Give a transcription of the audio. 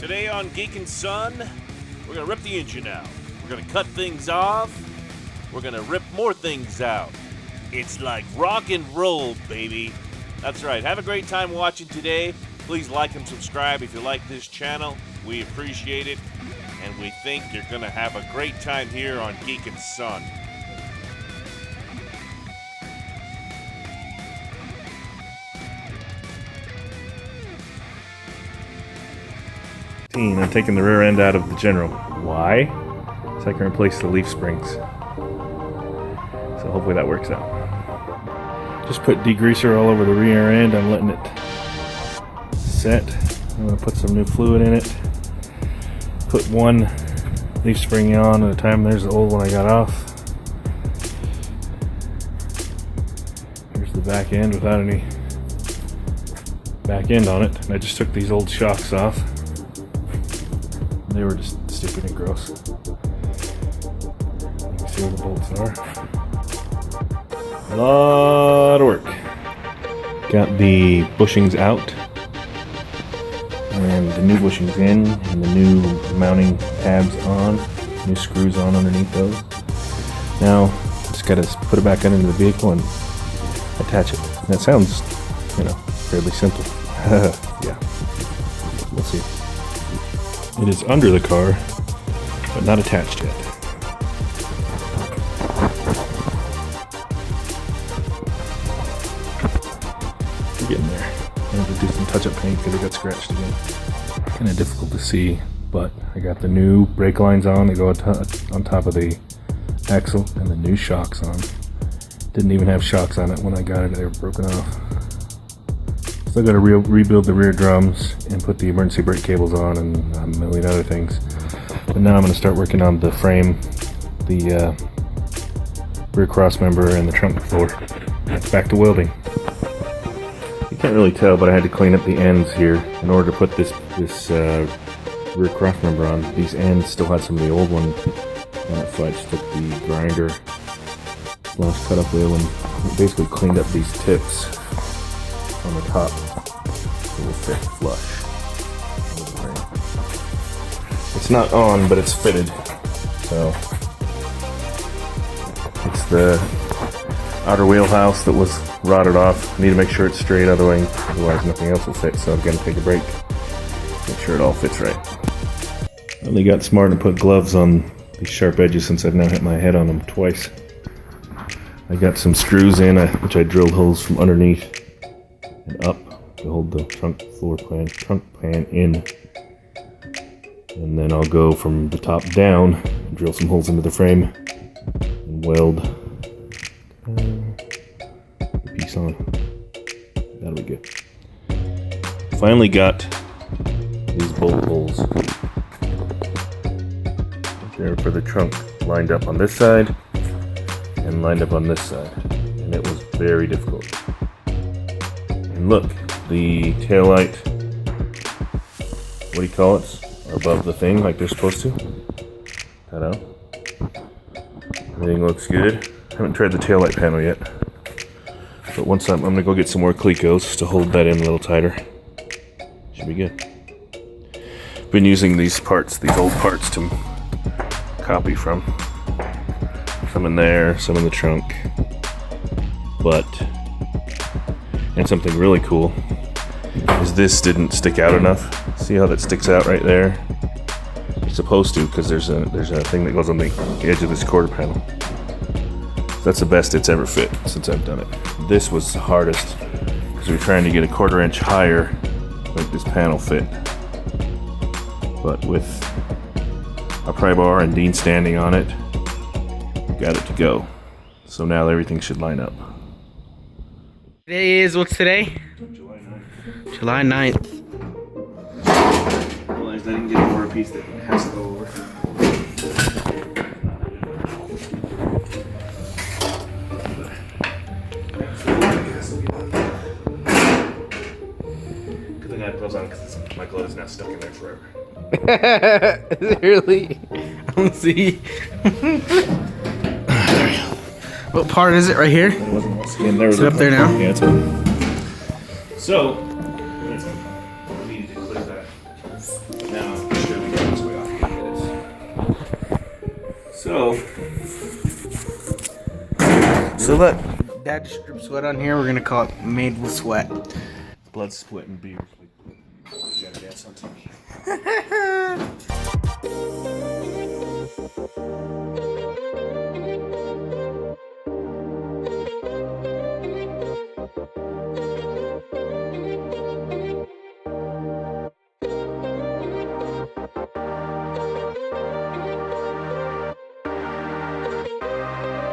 Today on Geek and Son, we're going to rip the engine out. We're going to cut things off. We're going to rip more things out. It's like rock and roll, baby. That's right. Have a great time watching today. Please like and subscribe if you like this channel. We appreciate it. And we think you're going to have a great time here on Geek and Son. I'm taking the rear end out of the General. Why? So I can replace the leaf springs. So hopefully that works out. Just put degreaser all over the rear end. I'm letting it set. I'm going to put some new fluid in it. Put one leaf spring on at a time. There's the old one I got off. Here's the back end without any back end on it. And I just took these old shocks off. They were just stupid and gross. You can see where the bolts are. A lot of work. Got the bushings out. And the new bushings in. And the new mounting tabs on. New screws on underneath those. Now, just gotta put it back into the vehicle and attach it. That sounds, fairly simple. Yeah. We'll see. It is under the car, but not attached yet. We're getting there. I have to do some touch-up paint because it got scratched again. Kind of difficult to see, but I got the new brake lines on. They go on top of the axle, and the new shocks on. Didn't even have shocks on it when I got it. They were broken off. Still got to rebuild the rear drums and put the emergency brake cables on and a million other things. But now I'm going to start working on the frame, the rear cross member, and the trunk floor. That's back to welding. You can't really tell, but I had to clean up the ends here in order to put this rear cross member on. These ends still had some of the old one on it, so I just took the grinder / cut-off wheel and basically cleaned up these tips on the top. It will fit flush. It's not on, but it's fitted. So it's the outer wheelhouse that was rotted off. I need to make sure it's straight, otherwise nothing else will fit. So I'm going to take a break, make sure it all fits right. I only got smart and put gloves on these sharp edges since I've now hit my head on them twice. I got some screws in, which I drilled holes from underneath and up to hold the trunk pan in, and then I'll go from the top down and drill some holes into the frame and weld the piece on. That'll be good. Finally got these bolt holes there for the trunk lined up on this side and lined up on this side, and it was very difficult. And look, the taillight, what do you call it, are above the thing like they're supposed to. Ta-da. Everything looks good. I haven't tried the taillight panel yet, but once I'm going to go get some more Clecos to hold that in a little tighter. Should be good. Been using these old parts to copy from. Some in there, some in the trunk. And something really cool is this didn't stick out enough. See how that sticks out right there? It's supposed to, because there's a thing that goes on the edge of this quarter panel. That's the best it's ever fit since I've done it. This was the hardest because we were trying to get a 1/4 inch higher, like this panel fit. But with a pry bar and Dean standing on it, got it to go. So now everything should line up. What's today? July 9th. Realized I didn't get over a piece that has to go over. Good thing I have gloves on because my glove is now stuck in there forever. Is it really? I don't see. What part is it right here? It wasn't all skin. There was Is it up there now? Yeah, it's up. So, we needed to clear that. Now, So, So look, Dad just dripped sweat on here. We're gonna call it made with sweat. blood, sweat, and beers.